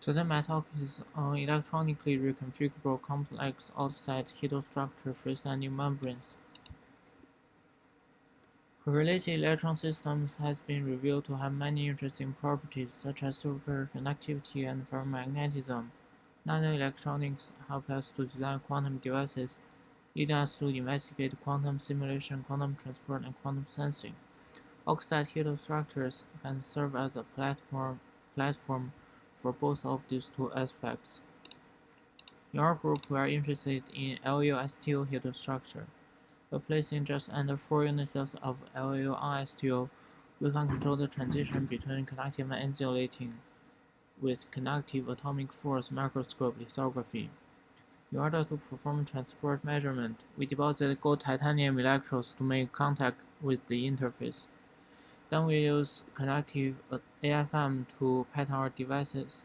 Today my talk is on electronically reconfigurable complex-oxide heterostructure freestanding membranes. Correlated electron systems has been revealed to have many interesting properties such as superconductivity and ferromagnetism. Nanoelectronics help us to design quantum devices, leading us to investigate quantum simulation, quantum transport, and quantum sensing. Oxide heterostructures can serve as a platform for both of these two aspects. In our group, we are interested in LU-STO heterostructure. By placing just under 4 unit cells of LU on STO, we can control the transition between conductive and insulating with conductive atomic force microscope lithography. In order to perform transport measurement, we deposit gold titanium electrodes to make contact with the interface. Then we use conductive AFM to pattern our devices.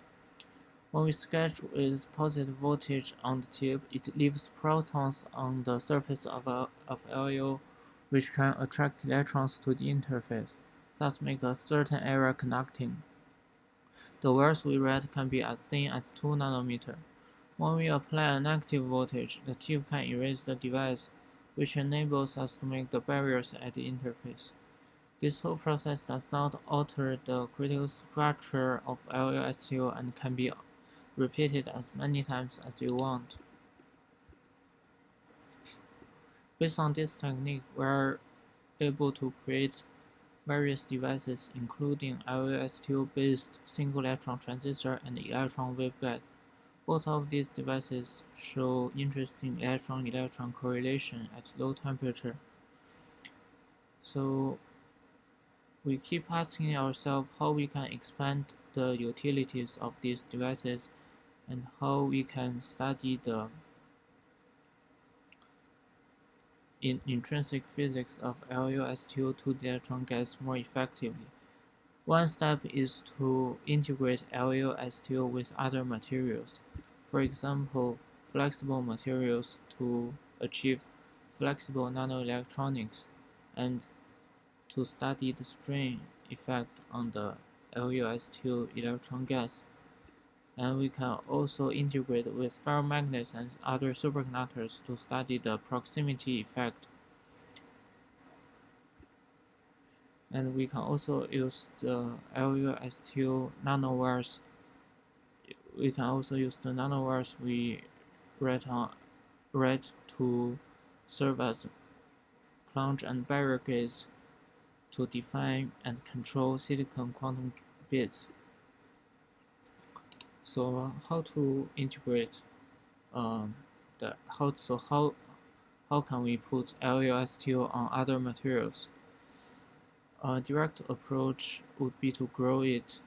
When we sketch with positive voltage on the tip, it leaves protons on the surface of LU, which can attract electrons to the interface, thus make a certain area conducting. The wires we read can be as thin as 2 nanometer. When we apply a negative voltage, the tip can erase the device, which enables us to make the barriers at the interface. This whole process does not alter the critical structure of LU-STO and can be repeated as many times as you want. Based on this technique, we are able to create various devices including LU-STO-based single-electron transistor and electron waveguide. Both of these devices show interesting electron-electron correlation at low temperature. So we keep asking ourselves how we can expand the utilities of these devices and how we can study the intrinsic physics of LU-STO2 electron gas more effectively. One step is to integrate LU-STO with other materials, for example, flexible materials to achieve flexible nanoelectronics and to study the strain effect on the LU-STO electron gas. And we can also integrate with ferromagnets and other superconductors to study the proximity effect. And we can also use the LU-STO nanowires. We can also use the nanowires we read to serve as plunge and barrier gates to define and control silicon quantum bits. So how to integrate how can we put LU-STO on other materials? A direct approach would be to grow it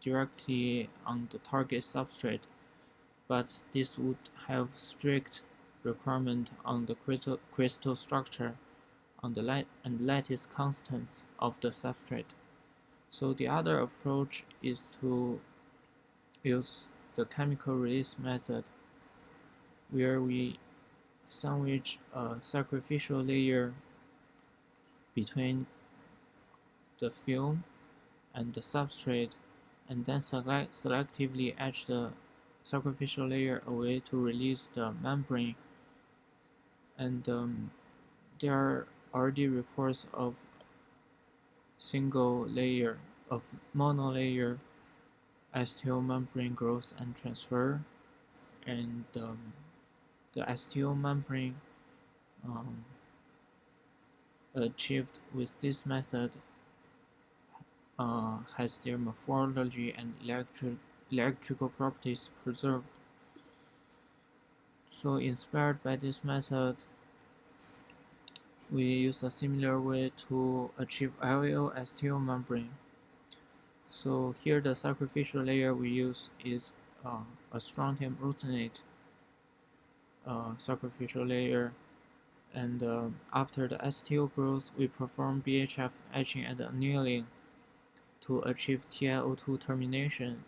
directly on the target substrate, but this would have strict requirement on the crystal structure on the lattice constants of the substrate. So the other approach is to use the chemical release method, where we sandwich a sacrificial layer between the film and the substrate, and then selectively etch the sacrificial layer away to release the membrane. And there are already reports of single layer of monolayer STO membrane growth and transfer, and the STO membrane achieved with this method has their morphology and electrical properties preserved. So inspired by this method, we use a similar way to achieve LU-STO membrane. So here the sacrificial layer we use is a strontium ruthenate sacrificial layer, and after the STO growth, we perform BHF etching and annealing to achieve TiO2 termination,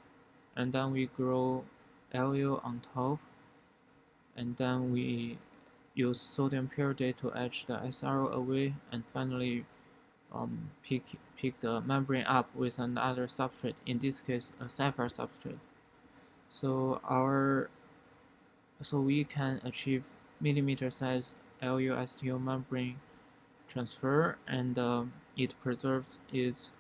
and then we grow LU on top, and then we use sodium pyridate to etch the SRO away, and finally pick the membrane up with another substrate, in this case a sapphire substrate. So we can achieve millimeter-sized LUSTO membrane transfer, and it preserves its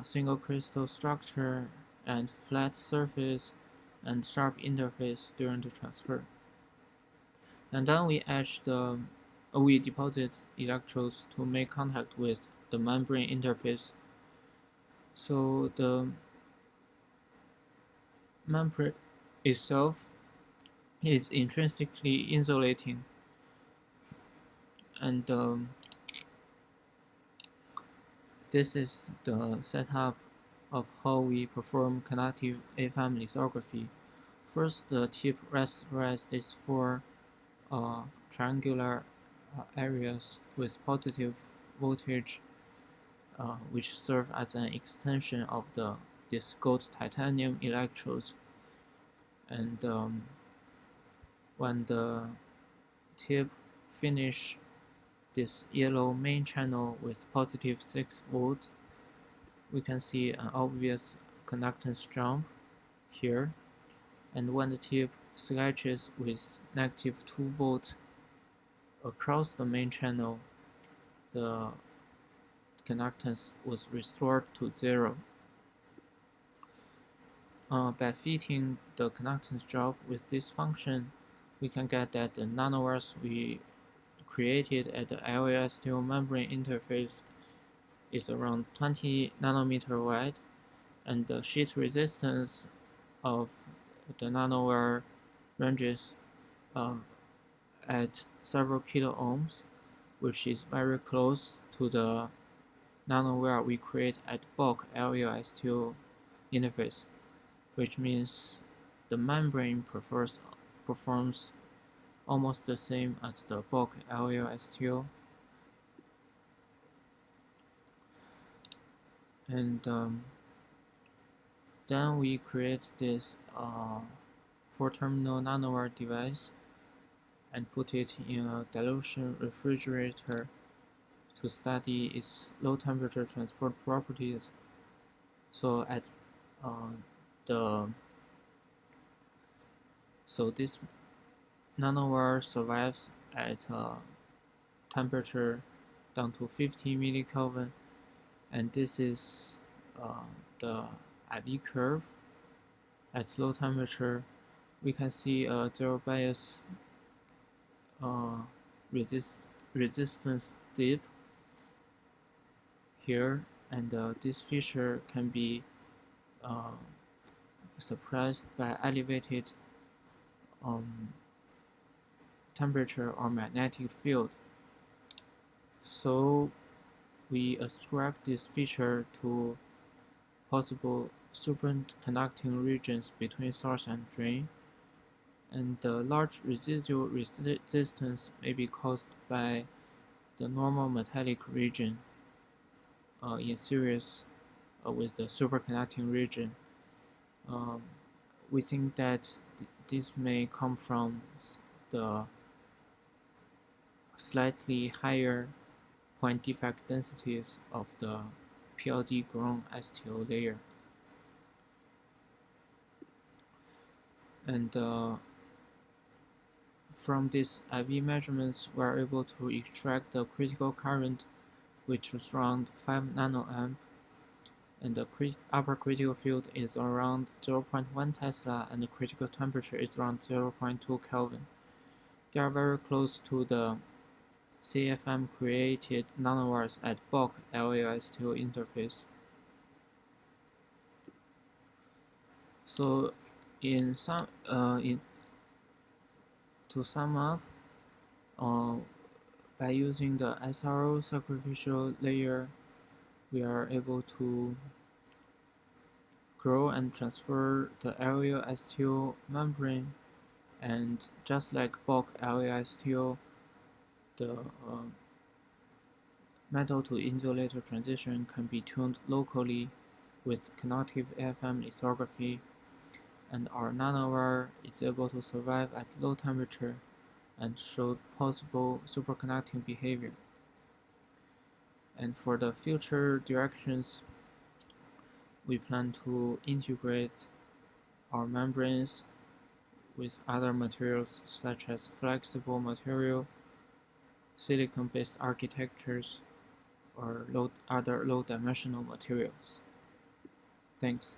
single crystal structure and flat surface and sharp interface during the transfer. And then we deposit electrodes to make contact with the membrane interface. So the membrane itself is intrinsically insulating, and this is the setup of how we perform conductive AFM lithography. First, the tip rests these four triangular areas with positive voltage, which serve as an extension of these gold titanium electrodes. And when the tip finish this yellow main channel with positive 6 volts, we can see an obvious conductance jump here. And when the tip sketches with negative 2 volts across the main channel, the conductance was restored to 0. By fitting the conductance drop with this function, we can get that the nanowires we created at the LASTO membrane interface is around 20 nanometer wide, and the sheet resistance of the nanowire ranges at several kilo ohms, which is very close to the nanowire we create at bulk LASTO interface, which means the membrane performs almost the same as the bulk LASTO. And then we create this 4-terminal nanowire device and put it in a dilution refrigerator to study its low temperature transport properties. So this nanowire survives at temperature down to 50 milli-Kelvin, and this is the IV curve. At low temperature, we can see a zero bias resistance dip here, and this feature can be suppressed by elevated temperature or magnetic field. So we ascribe this feature to possible superconducting regions between source and drain, and the large residual resistance may be caused by the normal metallic region in series with the superconducting region. We think that this may come from the slightly higher point defect densities of the PLD grown STO layer. And from these IV measurements, we are able to extract the critical current, which is around 5 nanoamp, and the upper critical field is around 0.1 Tesla, and the critical temperature is around 0.2 Kelvin. They are very close to the C-AFM created nanowires at bulk LASTO interface. So to sum up, by using the SRO sacrificial layer, we are able to grow and transfer the LASTO membrane, and just like bulk LASTO, the metal to insulator transition can be tuned locally with conductive AFM lithography, and our nanowire is able to survive at low temperature and show possible superconducting behavior. And for the future directions, we plan to integrate or membranes with other materials such as flexible material, silicon-based architectures, or other low-dimensional materials. Thanks.